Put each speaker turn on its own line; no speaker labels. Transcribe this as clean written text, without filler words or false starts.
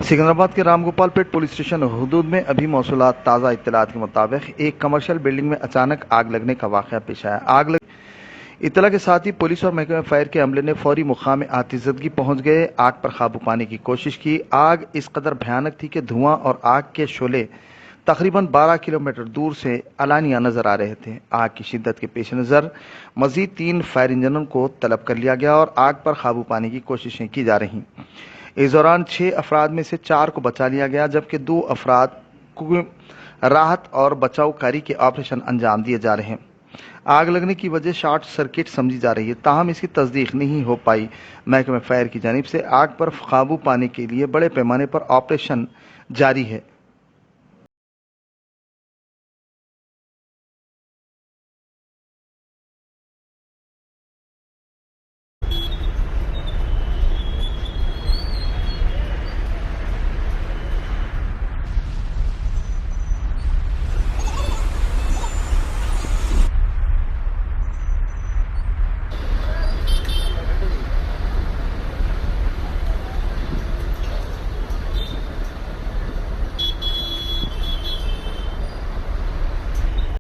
सिकंदराबाद के Ramgopalpet police station हदूद में अभी मौसूलात ताज़ा इत्तलात के मुताबिक एक कमर्शियल बिल्डिंग में अचानक आग लगने का वाक़या पेश आया। इत्तला के साथ ही पुलिस और महकमे फायर के अमले ने फौरी मुकाम आतिशदगी पहुंच गए, आग पर काबू पाने की कोशिश की। आग इस कदर भयानक थी कि धुआं और आग के शोले तकरीबन 12 किलोमीटर दूर से अलानिया नजर आ रहे थे। आग की शिद्दत के पेश नज़र मजीद 3 फायर इंजनों को तलब कर लिया गया और आग पर काबू पाने की कोशिशें की जा रही। इस दौरान 6 अफराद में से 4 को बचा लिया गया, जबकि 2 अफराद को राहत और बचाव कार्य के ऑपरेशन अंजाम दिए जा रहे हैं। आग लगने की वजह शॉर्ट सर्किट समझी जा रही है, ताहम इसकी तस्दीक नहीं हो पाई। महकमे फायर की जानिब से आग पर काबू पाने के लिए बड़े पैमाने पर ऑपरेशन जारी है।